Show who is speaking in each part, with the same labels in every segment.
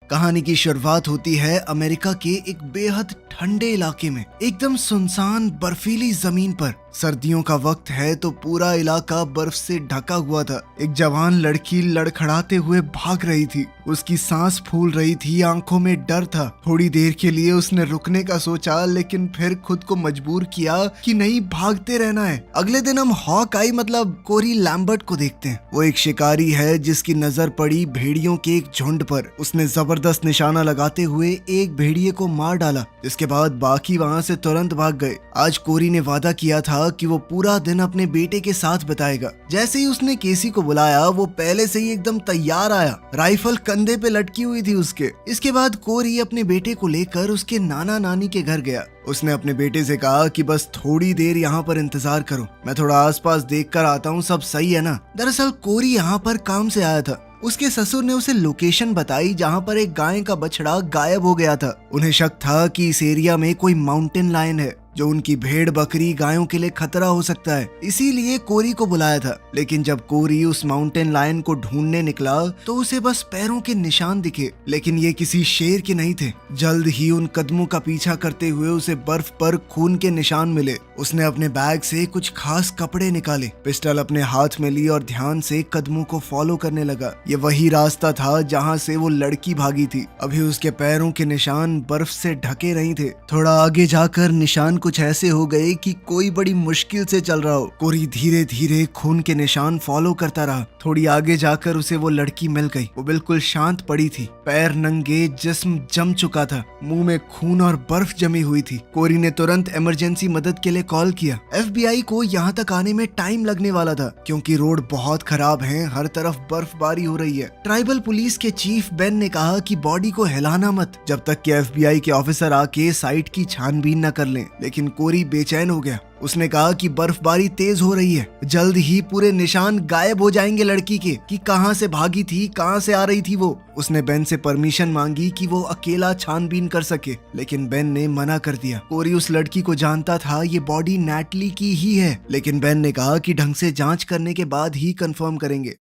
Speaker 1: कहानी की शुरुआत होती है अमेरिका के एक बेहद ठंडे इलाके में, एकदम सुनसान बर्फीली जमीन पर। सर्दियों का वक्त है तो पूरा इलाका बर्फ से ढका हुआ था। एक जवान लड़की लड़खड़ाते हुए भाग रही थी। उसकी सांस फूल रही थी, आंखों में डर था। थोड़ी देर के लिए उसने रुकने का सोचा, लेकिन फिर खुद को मजबूर किया कि नहीं, भागते रहना है। अगले दिन हम हॉकआई मतलब कोरी लैम्बर्ट को देखते हैं। वो एक शिकारी है जिसकी नजर पड़ी भेड़ियों के एक झुंड पर। उसने जबरदस्त निशाना लगाते हुए एक भेड़िए को मार डाला, जिसके बाद बाकी वहां से तुरंत भाग गए। आज कोरी ने वादा किया था कि वो पूरा दिन अपने बेटे के साथ बिताएगा। जैसे ही उसने केसी को बुलाया, वो पहले से ही एकदम तैयार आया। राइफल कंधे पे लटकी हुई थी उसके। इसके बाद कोरी अपने बेटे को लेकर उसके नाना नानी के घर गया। उसने अपने बेटे से कहा कि बस थोड़ी देर यहाँ पर इंतजार करो, मैं थोड़ा आसपास देख कर आता हूँ, सब सही है ना। दरअसल कोरी यहाँ पर काम से आया था। उसके ससुर ने उसे लोकेशन बताई जहाँ पर एक गाय का बछड़ा गायब हो गया था। उन्हें शक था कि इस एरिया में कोई माउंटेन लायन है जो उनकी भेड़ बकरी गायों के लिए खतरा हो सकता है, इसीलिए कोरी को बुलाया था। लेकिन जब कोरी उस माउंटेन लायन को ढूंढने निकला तो उसे बस पैरों के निशान दिखे, लेकिन ये किसी शेर के नहीं थे। जल्द ही उन कदमों का पीछा करते हुए उसे बर्फ पर खून के निशान मिले। उसने अपने बैग से कुछ खास कपड़े निकाले, पिस्टल अपने हाथ में ली और ध्यान से कदमों को फॉलो करने लगा। ये वही रास्ता था जहाँ से वो लड़की भागी थी। अभी उसके पैरों के निशान बर्फ से ढके नहीं थे। थोड़ा आगे जाकर निशान कुछ ऐसे हो गए कि कोई बड़ी मुश्किल से चल रहा हो। कोरी धीरे धीरे खून के निशान फॉलो करता रहा। थोड़ी आगे जाकर उसे वो लड़की मिल गई। वो बिल्कुल शांत पड़ी थी, पैर नंगे, जिस्म जम चुका था, मुंह में खून और बर्फ जमी हुई थी। कोरी ने तुरंत इमरजेंसी मदद के लिए कॉल किया। FBI को यहाँ तक आने में टाइम लगने वाला था क्योंकि रोड बहुत खराब है, हर तरफ बर्फबारी हो रही है। ट्राइबल पुलिस के चीफ बेन ने कहा कि बॉडी को हिलाना मत जब तक कि FBI के ऑफिसर आके साइट की छानबीन न कर लें। लेकिन कोरी बेचैन हो गया। उसने कहा कि बर्फबारी तेज हो रही है, जल्द ही पूरे निशान गायब हो जाएंगे लड़की के, कि कहां से भागी थी, कहां से आ रही थी वो। उसने बेन से परमिशन मांगी कि वो अकेला छानबीन कर सके, लेकिन बेन ने मना कर दिया। कोरी उस लड़की को जानता था, ये बॉडी नैटली की ही है, लेकिन बेन ने कहा कि ढंग से जांच करने के बाद ही कंफर्म करेंगे।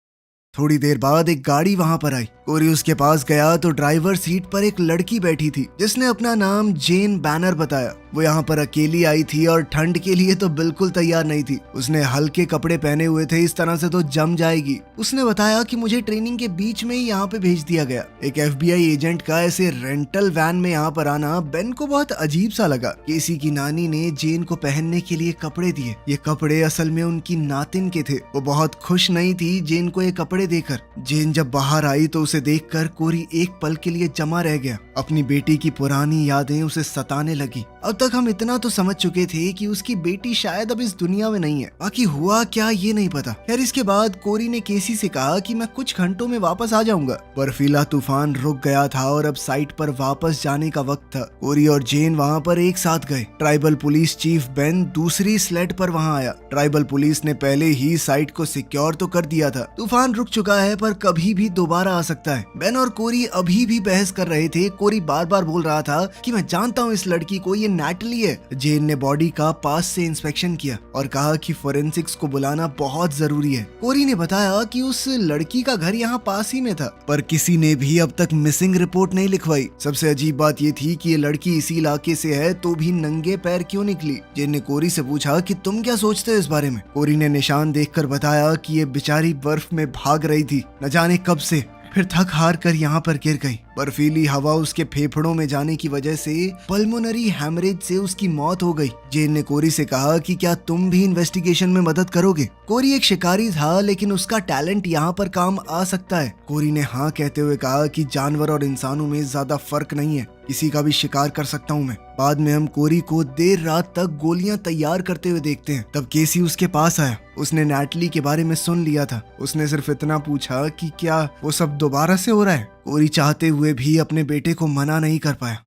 Speaker 1: थोड़ी देर बाद एक गाड़ी वहां पर आई। कोरी उसके पास गया तो ड्राइवर सीट पर एक लड़की बैठी थी जिसने अपना नाम जेन बैनर बताया। वो यहाँ पर अकेली आई थी और ठंड के लिए तो बिल्कुल तैयार नहीं थी। उसने हल्के कपड़े पहने हुए थे, इस तरह से तो जम जाएगी। उसने बताया कि मुझे ट्रेनिंग के बीच में ही यहाँ पे भेज दिया गया। एक FBI एजेंट का ऐसे रेंटल वैन में यहाँ पर आना बेन को बहुत अजीब सा लगा। केसी की नानी ने जेन को पहनने के लिए कपड़े दिए। ये कपड़े असल में उनकी नातिन के थे। वो बहुत खुश नहीं थी जेन को ये कपड़े देकर। जेन जब बाहर आई तो उसे देखकर कोरी एक पल के लिए जमा रह गया। अपनी बेटी की पुरानी यादें उसे सताने लगी। अब तक हम इतना तो समझ चुके थे कि उसकी बेटी शायद अब इस दुनिया में नहीं है, बाकी हुआ क्या ये नहीं पता। खैर, इसके बाद कोरी ने केसी से कहा कि मैं कुछ घंटों में वापस आ जाऊंगा। बर्फीला तूफान रुक गया था और अब साइट पर वापस जाने का वक्त था। कोरी और जेन वहाँ पर एक साथ गए। ट्राइबल पुलिस चीफ बेन दूसरी स्लेड पर वहाँ आया। ट्राइबल पुलिस ने पहले ही साइट को सिक्योर तो कर दिया था। तूफान रुक चुका है पर कभी भी दोबारा आ सकता है। बेन और कोरी अभी भी बहस कर रहे थे। कोरी बार बार बोल रहा था कि मैं जानता हूँ इस लड़की को, ये नैटली है। जेन ने बॉडी का पास से इंस्पेक्शन किया और कहा कि फोरेंसिक्स को बुलाना बहुत जरूरी है। कोरी ने बताया कि उस लड़की का घर यहाँ पास ही में था, पर किसी ने भी अब तक मिसिंग रिपोर्ट नहीं लिखवाई। सबसे अजीब बात ये थी कि ये लड़की इसी इलाके से है तो भी नंगे पैर क्यों निकली। जेन ने कोरी से पूछा कि तुम क्या सोचते हो इस बारे में। कोरी ने निशान देखकर बताया कि ये बेचारी बर्फ में भाग रही थी, न जाने कब से, फिर थक हार कर यहाँ पर गिर गई। बर्फीली हवा उसके फेफड़ों में जाने की वजह से पल्मोनरी हैमरेज से उसकी मौत हो गई। जेन ने कोरी से कहा कि क्या तुम भी इन्वेस्टिगेशन में मदद करोगे। कोरी एक शिकारी था, लेकिन उसका टैलेंट यहाँ पर काम आ सकता है। कोरी ने हाँ कहते हुए कहा कि जानवर और इंसानों में ज्यादा फर्क नहीं है, किसी का भी शिकार कर सकता हूँ मैं। बाद में हम कोरी को देर रात तक गोलियां तैयार करते हुए देखते हैं। तब केसी उसके पास आया। उसने नैटली के बारे में सुन लिया था। उसने सिर्फ इतना पूछा कि क्या वो सब दोबारा से हो रहा है। कोरी चाहते हुए भी अपने बेटे को मना नहीं कर पाया।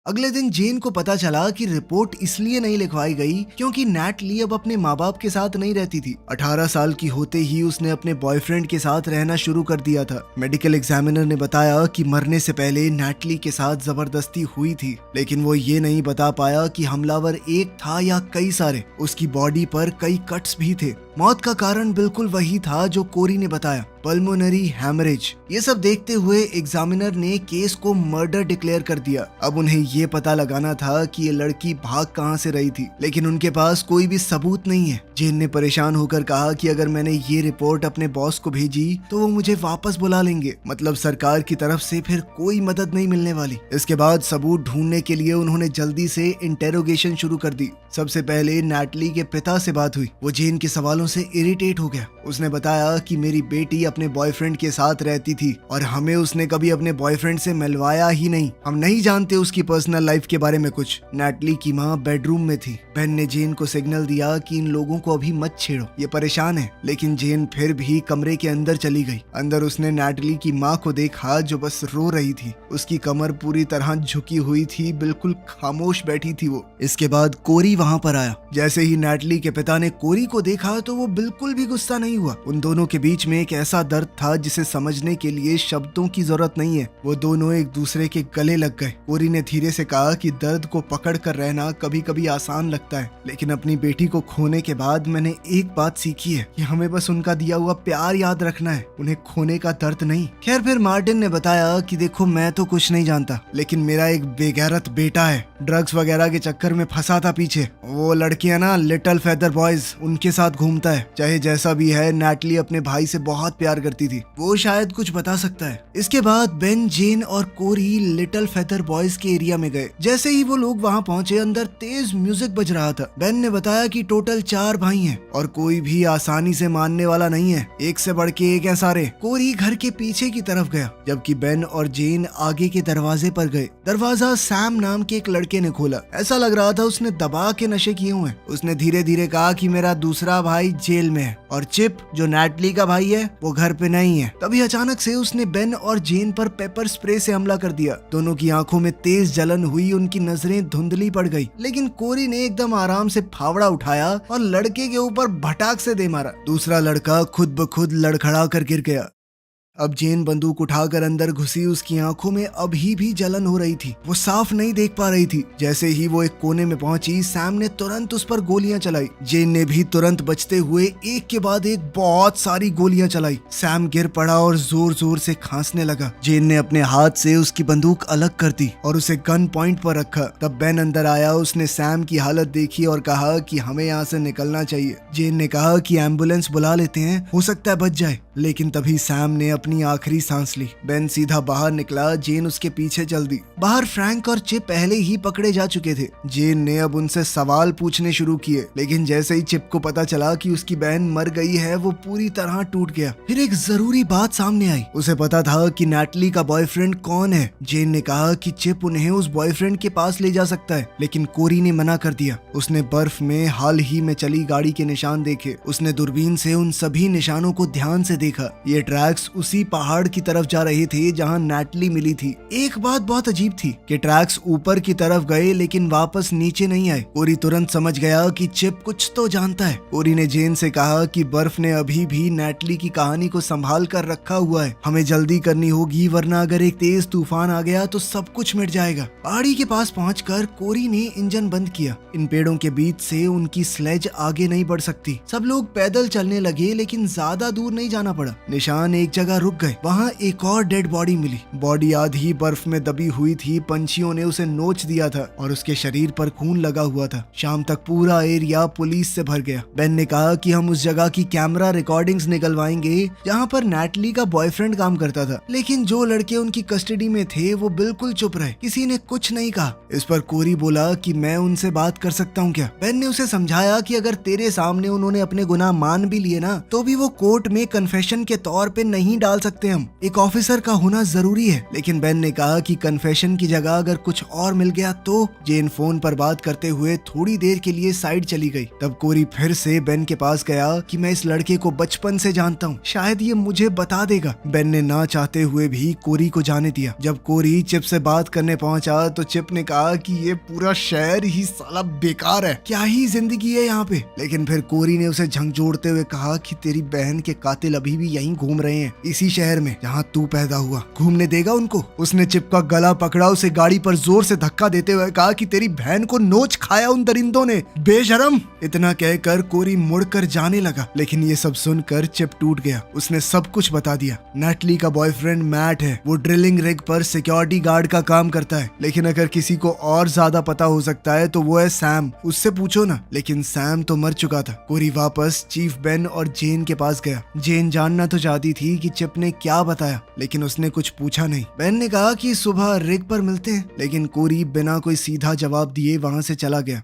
Speaker 1: अगले दिन जेन को पता चला कि रिपोर्ट इसलिए नहीं लिखवाई गई क्योंकि नैटली अब अपने माँ बाप के साथ नहीं रहती थी। 18 साल की होते ही उसने अपने बॉयफ्रेंड के साथ रहना शुरू कर दिया था। मेडिकल एग्जामिनर ने बताया कि मरने से पहले नैटली के साथ जबरदस्ती हुई थी, लेकिन वो ये नहीं बता पाया कि हमलावर एक था या कई सारे। उसकी बॉडी पर कई कट्स भी थे। मौत का कारण बिल्कुल वही था जो कोरी ने बताया, पल्मोनरी हैमरेज। ये सब देखते हुए एग्जामिनर ने केस को मर्डर डिक्लेयर कर दिया। अब उन्हें ये पता लगाना था कि ये लड़की भाग कहाँ से रही थी, लेकिन उनके पास कोई भी सबूत नहीं है। जेन ने परेशान होकर कहा कि अगर मैंने ये रिपोर्ट अपने बॉस को भेजी तो वो मुझे वापस बुला लेंगे, मतलब सरकार की तरफ से फिर कोई मदद नहीं मिलने वाली। इसके बाद सबूत ढूंढने के लिए उन्होंने जल्दी से इंटेरोगेशन शुरू कर दी। सबसे पहले नैटली के पिता से बात हुई। वो जेन के सवालों से इरिटेट हो गया। उसने बताया कि मेरी बेटी अपने बॉयफ्रेंड के साथ रहती थी और हमें उसने कभी अपने बॉयफ्रेंड से मिलवाया ही नहीं। हम नहीं जानते उसकी पर्सनल लाइफ के बारे में कुछ। नैटली की माँ बेडरूम में थी। बेन ने जेन को सिग्नल दिया कि इन लोगों को अभी मत छेड़ो, ये परेशान है। लेकिन जेन फिर भी कमरे के अंदर चली गई। अंदर उसने नैटली की माँ को देखा जो बस रो रही थी। उसकी कमर पूरी तरह झुकी हुई थी, बिल्कुल खामोश बैठी थी वो। इसके बाद कोरी वहाँ पर आया। जैसे ही नैटली के पिता ने कोरी को देखा तो वो बिल्कुल भी गुस्सा नहीं हुआ। उन दोनों के बीच में एक ऐसा दर्द था जिसे समझने के लिए शब्दों की जरूरत नहीं है। वो दोनों एक दूसरे के गले लग गए। कोरी ने धीरे से कहा कि दर्द को पकड़ कर रहना कभी कभी आसान लगता है, लेकिन अपनी बेटी को खोने के बाद मैंने एक बात सीखी है कि हमें बस उनका दिया हुआ प्यार याद रखना है, उन्हें खोने का दर्द नहीं। खैर फिर मार्टिन ने बताया कि देखो मैं तो कुछ नहीं जानता, लेकिन मेरा एक बेगैरत बेटा है, ड्रग्स वगैरह के चक्कर में फंसा था पीछे। वो लड़कियां ना लिटिल फेदर बॉयज, उनके साथ घूमता है। चाहे जैसा भी है, नैटली अपने भाई से बहुत प्यार करती थी। वो शायद कुछ बता सकता है। इसके बाद बेन, जेन और कोरी लिटिल फेदर बॉयज के एरिया में गए। जैसे ही वो लोग वहाँ पहुँचे, अंदर तेज म्यूजिक बज रहा था। बेन ने बताया कि टोटल 4 भाई हैं और कोई भी आसानी से मानने वाला नहीं है, एक से बढ़ के एक है सारे। कोरी घर के पीछे की तरफ गया, जबकि बेन और जेन आगे के दरवाजे पर गए। दरवाजा सैम नाम के एक लड़के ने खोला। ऐसा लग रहा था उसने दबा के नशे किए हुए। उसने धीरे धीरे कहा कि मेरा दूसरा भाई जेल में है और चिप जो नैटली का भाई है वो घर पे नहीं है। तभी अचानक से उसने बेन और जेन पर पेपर स्प्रे से हमला कर दिया। दोनों की आंखों में तेज जलन हुई, उनकी नजरें धुंधली पड़ गई। लेकिन कोरी ने एकदम आराम से फावड़ा उठाया और लड़के के ऊपर भटाक से दे मारा। दूसरा लड़का खुद ब खुद लड़खड़ा कर गिर गया। अब जेन बंदूक उठाकर अंदर घुसी। उसकी आंखों में अभी भी जलन हो रही थी, वो साफ नहीं देख पा रही थी। जैसे ही वो एक कोने में पहुंची, सैम ने तुरंत उस पर गोलियां चलाई। जेन ने भी तुरंत बचते हुए एक के बाद एक बहुत सारी गोलियां चलाई। सैम गिर पड़ा और जोर जोर से खांसने लगा। जेन ने अपने हाथ से उसकी बंदूक अलग कर दी और उसे गन पॉइंट पर रखा। तब बेन अंदर आया। उसने सैम की हालत देखी और कहा कि हमें यहाँ से निकलना चाहिए। जेन ने कहा कि एम्बुलेंस बुला लेते हैं, हो सकता है बच जाए। लेकिन तभी सैम ने अपनी आखिरी सांस ली। बेन सीधा बाहर निकला। जेन उसके पीछे चल दी। बाहर फ्रैंक और चिप पहले ही पकड़े जा चुके थे। जेन ने अब उनसे सवाल पूछने शुरू किए, लेकिन जैसे ही चिप को पता चला कि उसकी बहन मर गई है, वो पूरी तरह टूट गया। फिर एक जरूरी बात सामने आई। उसे पता था कि नैटली का बॉयफ्रेंड कौन है। जेन ने कहा कि चिप उन्हें उस बॉयफ्रेंड के पास ले जा सकता है, लेकिन कोरी ने मना कर दिया। उसने बर्फ में हाल ही में चली गाड़ी के निशान देखे। उसने दूरबीन से उन सभी निशानों को ध्यान से देखा। ये ट्रैक्स उसी पहाड़ की तरफ जा रहे थे जहां नैटली मिली थी। एक बात बहुत अजीब थी कि ट्रैक्स ऊपर की तरफ गए लेकिन वापस नीचे नहीं आए। कोरी तुरंत समझ गया कि चिप कुछ तो जानता है। कोरी ने जेन से कहा कि बर्फ ने अभी भी नैटली की कहानी को संभाल कर रखा हुआ है। हमें जल्दी करनी होगी, वरना अगर एक तेज तूफान आ गया तो सब कुछ मिट जाएगा। पहाड़ी के पास पहुंचकर कोरी ने इंजन बंद किया। इन पेड़ों के बीच से उनकी स्लेज आगे नहीं बढ़ सकती। सब लोग पैदल चलने लगे, लेकिन ज्यादा दूर नहीं जाना पड़ा। निशान एक जगह रुक गए। वहाँ एक और डेड बॉडी मिली। बॉडी आधी बर्फ में दबी हुई थी। पंछियों ने उसे नोच दिया था और उसके शरीर पर खून लगा हुआ था। शाम तक पूरा एरिया पुलिस से भर गया। बेन ने कहा कि हम उस जगह की कैमरा रिकॉर्डिंग्स निकलवाएंगे जहाँ पर नैटली का बॉयफ्रेंड काम करता था। लेकिन जो लड़के उनकी कस्टडी में थे वो बिल्कुल चुप रहे, किसी ने कुछ नहीं कहा। इस पर कोरी बोला कि मैं उनसे बात कर सकता हूँ क्या। बेन ने उसे समझाया कि अगर तेरे सामने उन्होंने अपने गुनाह मान भी लिए ना, तो भी वो कोर्ट में कन्फेशन के तौर पे नहीं डाल सकते। हम एक ऑफिसर का होना जरूरी है। लेकिन बेन ने कहा कि कन्फेशन की जगह अगर कुछ और मिल गया तो। जेन फोन पर बात करते हुए थोड़ी देर के लिए साइड चली गई। तब कोरी फिर से बेन के पास गया कि मैं इस लड़के को बचपन से जानता हूँ, शायद ये मुझे बता देगा। बेन ने ना चाहते हुए भी कोरी को जाने दिया। जब कोरी चिप से बात करने पहुंचा तो चिप ने कहा कि ये पूरा शहर ही साला बेकार है, क्या ही जिंदगी है यहाँ पे। लेकिन फिर कोरी ने उसे झंझोड़ते हुए कहा कि तेरी बहन के कातिल अभी भी यहीं घूम रहे हैं, इसी शहर में जहाँ तू पैदा हुआ, घूमने देगा उनको? उसने चिप का गला पकड़ा, उसे गाड़ी पर जोर से धक्का देते हुए कहा कि तेरी बहन को नोच खाया उन दरिंदों ने, बेशरम। इतना कहकर कोरी मुड़कर जाने लगा, लेकिन ये सब सुनकर चिप टूट गया। उसने सब कुछ बता दिया। नैटली का बॉयफ्रेंड मैट है, वो ड्रिलिंग रिग पर सिक्योरिटी गार्ड का काम करता है, लेकिन अगर किसी को और ज्यादा पता हो सकता है तो वो है सैम, उससे पूछो ना। लेकिन सैम तो मर चुका था। कोरी वापस चीफ बेन और जेन के पास गया। जेन जानना तो चाहती थी कि चिप ने क्या बताया, लेकिन उसने कुछ पूछा नहीं। बेन ने कहा कि सुबह रिग पर मिलते हैं, लेकिन कोरी बिना कोई सीधा जवाब दिए वहां से चला गया।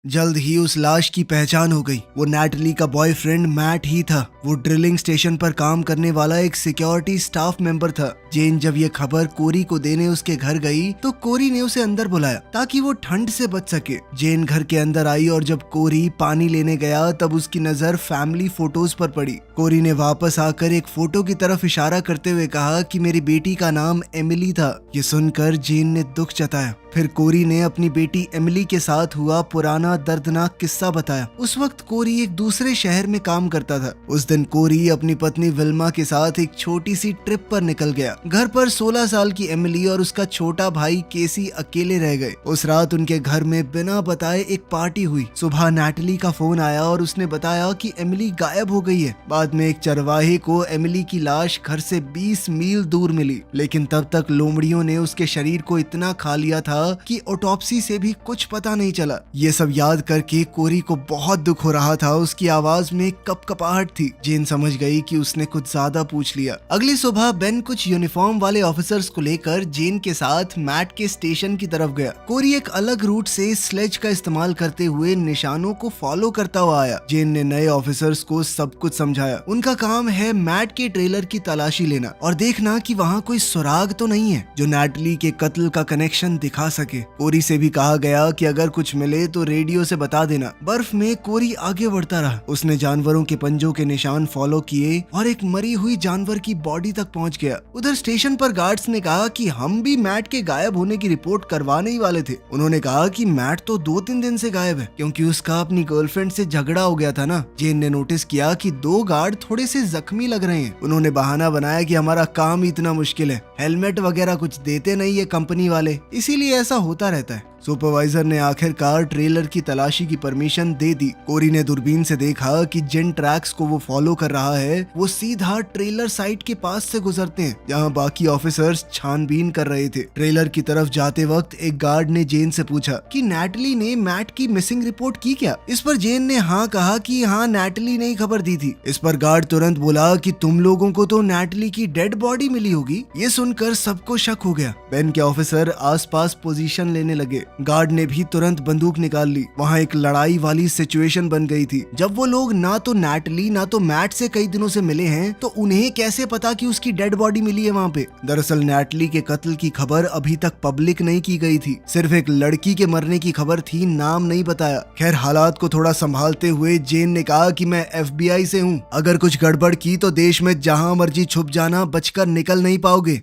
Speaker 1: जल्द ही उस लाश की पहचान हो गई। वो नैटली का बॉयफ्रेंड मैट ही था। वो ड्रिलिंग स्टेशन पर काम करने वाला एक सिक्योरिटी स्टाफ मेंबर था। जेन जब ये खबर कोरी को देने उसके घर गई तो कोरी ने उसे अंदर बुलाया ताकि वो ठंड से बच सके। जेन घर के अंदर आई और जब कोरी पानी लेने गया तब उसकी नजर फैमिली फोटोज पर पड़ी। कोरी ने वापस आकर एक फोटो की तरफ इशारा करते हुए कहा कि मेरी बेटी का नाम एमिली था। ये सुनकर जेन ने दुख जताया। फिर कोरी ने अपनी बेटी एमिली के साथ हुआ पुराना दर्दनाक किस्सा बताया। उस वक्त कोरी एक दूसरे शहर में काम करता था। उस दिन कोरी अपनी पत्नी विल्मा के साथ एक छोटी सी ट्रिप पर निकल गया। घर पर 16 साल की एमिली और उसका छोटा भाई केसी अकेले रह गए। उस रात उनके घर में बिना बताए एक पार्टी हुई। सुबह नैटली का फोन आया और उसने बताया कि एमिली गायब हो गई है। बाद में एक चरवाहे को एमिली की लाश घर से 20 मील दूर मिली, लेकिन तब तक लोमड़ियों ने उसके शरीर को इतना खा लिया था कि ऑटोप्सी से भी कुछ पता नहीं चला। ये सब याद करके कोरी को बहुत दुख हो रहा था। उसकी आवाज में कपकपाहट थी। जेन समझ गई कि उसने कुछ ज्यादा पूछ लिया। अगली सुबह बेन कुछ यूनिफॉर्म वाले ऑफिसर्स को लेकर जेन के साथ मैट के स्टेशन की तरफ गया। कोरी एक अलग रूट से स्लेज का इस्तेमाल करते हुए निशानों को फॉलो करता हुआ आया। जेन ने नए ऑफिसर्स को सब कुछ समझाया। उनका काम है मैट के ट्रेलर की तलाशी लेना और देखना कि वहाँ कोई सुराग तो नहीं है जो नैटली के कत्ल का कनेक्शन दिखा सके। कोरी से भी कहा गया कि अगर कुछ मिले तो रेडियो से बता देना। बर्फ में कोरी आगे बढ़ता रहा। उसने जानवरों के पंजों के निशान फॉलो किए और एक मरी हुई जानवर की बॉडी तक पहुंच गया। उधर स्टेशन पर गार्ड्स ने कहा कि हम भी मैट के गायब होने की रिपोर्ट करवाने ही वाले थे। उन्होंने कहा कि मैट तो 2-3 दिन से गायब है क्योंकि उसका अपनी गर्लफ्रेंड से झगड़ा हो गया था ना। जेन ने नोटिस किया कि 2 गार्ड थोड़े से जख्मी लग रहे हैं। उन्होंने बहाना बनाया कि हमारा काम ही इतना मुश्किल है, हेलमेट वगैरह कुछ देते नहीं है कंपनी वाले, इसीलिए ऐसा होता रहता है। सुपरवाइजर ने आखिरकार ट्रेलर की तलाशी की परमिशन दे दी। कोरी ने दूरबीन से देखा कि जिन ट्रैक्स को वो फॉलो कर रहा है वो सीधा ट्रेलर साइट के पास से गुजरते हैं जहां बाकी ऑफिसर्स छानबीन कर रहे थे। ट्रेलर की तरफ जाते वक्त एक गार्ड ने जेन से पूछा कि नैटली ने मैट की मिसिंग रिपोर्ट की क्या। इस पर जेन ने हाँ कहा कि हाँ, नैटली ने ही खबर दी थी। इस पर गार्ड तुरंत बोला कि तुम लोगों को तो नैटली की डेड बॉडी मिली होगी। ये सुनकर सबको शक हो गया। बेन के ऑफिसर आसपास पोजीशन लेने लगे। गार्ड ने भी तुरंत बंदूक निकाल ली। वहाँ एक लड़ाई वाली सिचुएशन बन गई थी। जब वो लोग ना तो नैटली ना तो मैट से कई दिनों से मिले हैं तो उन्हें कैसे पता कि उसकी डेड बॉडी मिली है वहाँ पे। दरअसल नैटली के कत्ल की खबर अभी तक पब्लिक नहीं की गई थी। सिर्फ एक लड़की के मरने की खबर थी, नाम नहीं बताया। खैर, हालात को थोड़ा संभालते हुए जेन ने कहा कि मैं FBI से हूँ, अगर कुछ गड़बड़ की तो देश में जहाँ मर्जी छुप जाना, बचकर निकल नहीं पाओगे।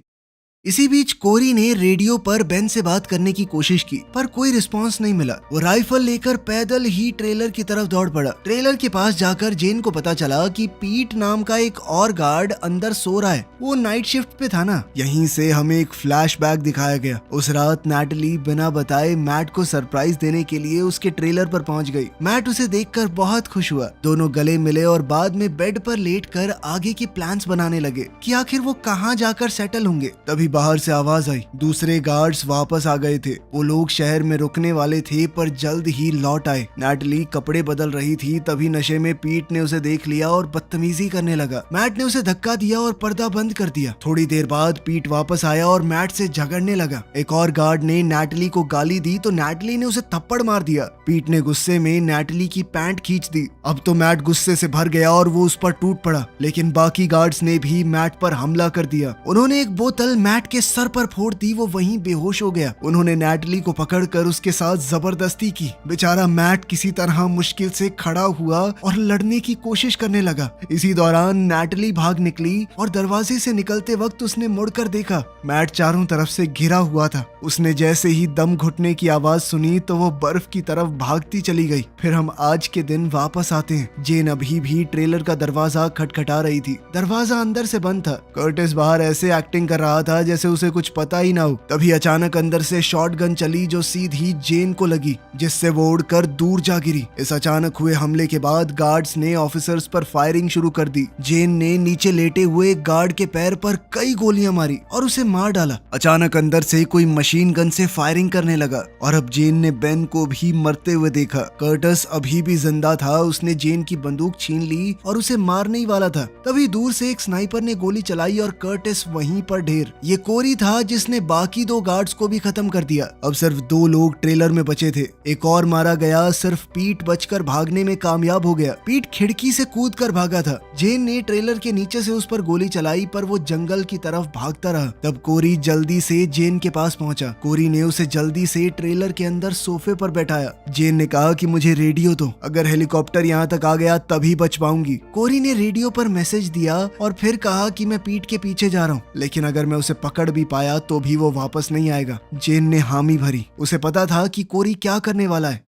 Speaker 1: इसी बीच कोरी ने रेडियो पर बेन से बात करने की कोशिश की पर कोई रिस्पांस नहीं मिला। वो राइफल लेकर पैदल ही ट्रेलर की तरफ दौड़ पड़ा। ट्रेलर के पास जाकर जेन को पता चला कि पीट नाम का एक और गार्ड अंदर सो रहा है। वो नाइट शिफ्ट पे था ना। यहीं से हमें एक फ्लैशबैक दिखाया गया। उस रात नैटली बिना बताए मैट को सरप्राइज देने के लिए उसके ट्रेलर पर पहुंच गई। मैट उसे देखकर बहुत खुश हुआ। दोनों गले मिले और बाद में बेड पर लेटकर आगे के प्लान्स बनाने लगे कि आखिर वो कहाँ जाकर सेटल होंगे। तभी बाहर से आवाज आई। दूसरे गार्ड्स वापस आ गए थे। वो लोग शहर में रुकने वाले थे पर जल्द ही लौट आए। नैटली कपड़े बदल रही थी, तभी नशे में पीट ने उसे देख लिया और बदतमीजी करने लगा। मैट ने उसे धक्का दिया और पर्दा बंद कर दिया। थोड़ी देर बाद पीट वापस आया और मैट से झगड़ने लगा। एक और गार्ड ने नैटली को गाली दी तो नैटली ने उसे थप्पड़ मार दिया। पीट ने गुस्से में नैटली की पैंट खींच दी। अब तो मैट गुस्से से भर गया और वो उस पर टूट पड़ा, लेकिन बाकी गार्ड्स ने भी मैट पर हमला कर दिया। उन्होंने एक बोतल मैट मैट के सर पर फोड़ दी, वो वहीं बेहोश हो गया। उन्होंने नैटली को पकड़कर उसके साथ जबरदस्ती की। बेचारा मैट किसी तरह मुश्किल से खड़ा हुआ और लड़ने की कोशिश करने लगा। इसी दौरान नैटली भाग निकली और दरवाजे से निकलते वक्त उसने मुड़कर देखा, मैट चारों तरफ से घिरा हुआ था। उसने जैसे ही दम घुटने की आवाज सुनी तो वो बर्फ की तरफ भागती चली गई। फिर हम आज के दिन वापस आते हैं। जेन अभी भी ट्रेलर का दरवाजा खटखटा रही थी। दरवाजा अंदर से बंद था। कर्टिस बाहर ऐसे एक्टिंग कर रहा था जैसे उसे कुछ पता ही ना हो। तभी अचानक अंदर से शॉटगन चली जो सीधी जेन को लगी, जिससे वो उड़कर दूर जा गिरी। इस अचानक हुए हमले के बाद गार्ड्स ने ऑफिसर्स पर फायरिंग शुरू कर दी। जेन ने नीचे लेटे हुए गार्ड के पैर पर कई गोलियां मारी और उसे मार डाला। अचानक अंदर से कोई मशीन गन से फायरिंग करने लगा और अब जेन ने बेन को भी मरते हुए देखा। कर्टिस अभी भी जिंदा था। उसने जेन की बंदूक छीन ली और उसे मारने ही वाला था। तभी दूर से एक स्नाइपर ने गोली चलाई और कर्टिस वहीं पर ढेर। ये कोरी था जिसने बाकी 2 गार्ड्स को भी खत्म कर दिया। अब सिर्फ 2 लोग ट्रेलर में बचे थे। एक और मारा गया। सिर्फ पीट बचकर भागने में कामयाब हो गया। पीट खिड़की से कूद कर भागा था। जेन ने ट्रेलर के नीचे से उस पर गोली चलाई पर वो जंगल की तरफ भागता रहा। तब कोरी जल्दी से जेन के पास पहुंचा। कोरी ने उसे जल्दी से ट्रेलर के अंदर सोफे पर बैठाया। जेन ने कहा कि मुझे रेडियो दो, अगर हेलीकॉप्टर यहाँ तक आ गया तभी बच पाऊंगी। कोरी ने रेडियो पर मैसेज दिया और फिर कहा कि मैं पीट के पीछे जा रहा हूँ, लेकिन अगर मैं उसे पकड़ भी पाया तो भी वो वापस नहीं आएगा। जेन ने हामी भरी। उसे पता था कि कोरी क्या करने वाला है।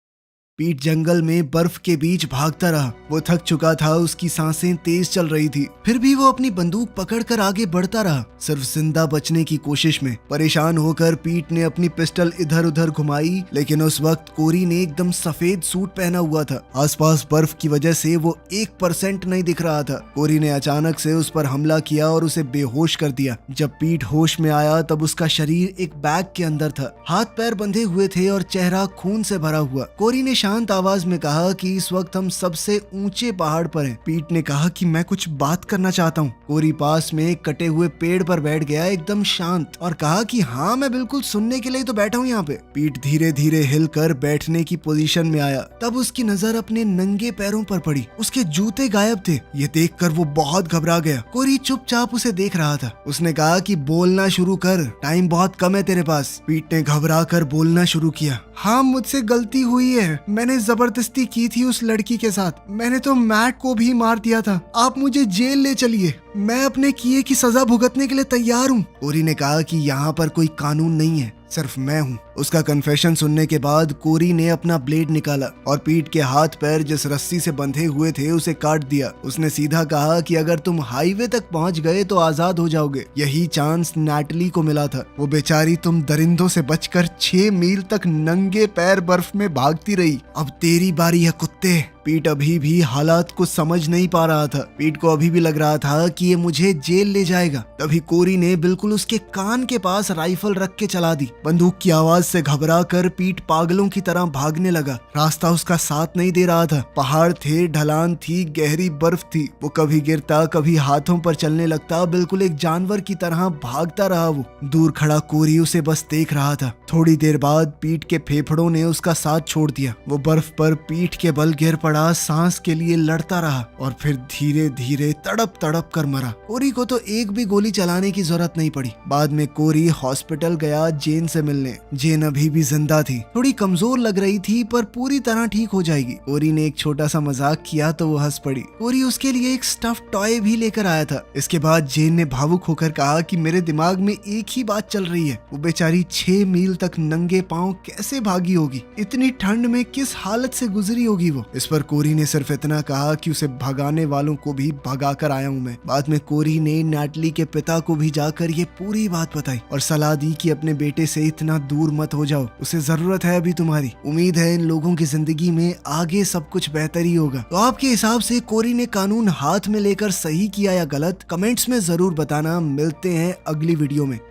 Speaker 1: पीट जंगल में बर्फ के बीच भागता रहा। वो थक चुका था। उसकी सांसें तेज चल रही थी। फिर भी वो अपनी बंदूक पकड़कर आगे बढ़ता रहा, सिर्फ जिंदा बचने की कोशिश में। परेशान होकर पीट ने अपनी पिस्टल इधर उधर घुमाई, लेकिन उस वक्त कोरी ने एकदम सफेद सूट पहना हुआ था। आसपास बर्फ की वजह से वो 1% नहीं दिख रहा था। कोरी ने अचानक से उस पर हमला किया और उसे बेहोश कर दिया। जब पीट होश में आया तब उसका शरीर एक बैग के अंदर था। हाथ पैर बंधे हुए थे और चेहरा खून से भरा हुआ। कोरी ने शांत आवाज में कहा कि इस वक्त हम सबसे ऊंचे पहाड़ पर हैं। पीट ने कहा कि मैं कुछ बात करना चाहता हूँ। कोरी पास में एक कटे हुए पेड़ पर बैठ गया एकदम शांत और कहा कि हाँ, मैं बिल्कुल सुनने के लिए तो बैठा हूँ यहाँ पे। पीट धीरे धीरे हिलकर बैठने की पोजीशन में आया। तब उसकी नजर अपने नंगे पैरों पर पड़ी। उसके जूते गायब थे। ये देखकर वो बहुत घबरा गया। कोरी चुपचाप उसे देख रहा था। उसने कहा कि बोलना शुरू कर, टाइम बहुत कम है तेरे पास। पीट ने घबरा कर बोलना शुरू किया। हाँ, मुझसे गलती हुई है। मैंने जबरदस्ती की थी उस लड़की के साथ। मैंने तो मैट को भी मार दिया था। आप मुझे जेल ले चलिए। मैं अपने किए की सजा भुगतने के लिए तैयार हूँ। कोरी ने कहा कि यहाँ पर कोई कानून नहीं है, सिर्फ मैं हूँ। उसका कन्फेशन सुनने के बाद कोरी ने अपना ब्लेड निकाला और पीट के हाथ पैर जिस रस्सी से बंधे हुए थे उसे काट दिया। उसने सीधा कहा कि अगर तुम हाईवे तक पहुंच गए तो आजाद हो जाओगे। यही चांस नैटली को मिला था। वो बेचारी तुम दरिंदों से बचकर 6 मील तक नंगे पैर बर्फ में भागती रही। अब तेरी बारी है कुत्ते। पीट अभी भी हालात को समझ नहीं पा रहा था। पीट को अभी भी लग रहा था कि ये मुझे जेल ले जाएगा। तभी कोरी ने बिल्कुल उसके कान के पास राइफल रख के चला दी। बंदूक की आवाज से घबरा कर पीट पागलों की तरह भागने लगा। रास्ता उसका साथ नहीं दे रहा था। पहाड़ थे, ढलान थी, गहरी बर्फ थी। वो कभी गिरता, कभी हाथों पर चलने लगता। बिल्कुल एक जानवर की तरह भागता रहा। वो दूर खड़ा कोरी उसे बस देख रहा था। थोड़ी देर बाद पीट के फेफड़ों ने उसका साथ छोड़ दिया। वो बर्फ पर पीठ के बल गिर पड़ा, सांस के लिए लड़ता रहा और फिर धीरे धीरे तड़प तड़प कर मरा। कोरी को तो एक भी गोली चलाने की जरूरत नहीं पड़ी। बाद में कोरी हॉस्पिटल गया जेन से मिलने। जेन अभी भी जिंदा थी। थोड़ी कमजोर लग रही थी पर पूरी तरह ठीक हो जाएगी। कोरी ने एक छोटा सा मजाक किया तो वो हंस पड़ी। कोरी उसके लिए एक स्टफ टॉय भी लेकर आया था। इसके बाद जेन ने भावुक होकर कहा कि मेरे दिमाग में एक ही बात चल रही है, वो बेचारी 6 मील तक नंगे पांव कैसे भागी होगी, इतनी ठंड में किस हालत से गुजरी होगी वो। इस पर कोरी ने सिर्फ इतना कहा कि उसे भगाने वालों को भी भगा कर आया हूँ मैं। बाद में कोरी ने नैटली के पिता को भी जाकर ये पूरी बात बताई और सलाह दी कि अपने बेटे से इतना दूर मत हो जाओ, उसे जरूरत है अभी तुम्हारी। उम्मीद है इन लोगों की जिंदगी में आगे सब कुछ बेहतर ही होगा। तो आपके हिसाब से कोरी ने कानून हाथ में लेकर सही किया या गलत, कमेंट्स में जरूर बताना। मिलते हैं अगली वीडियो में।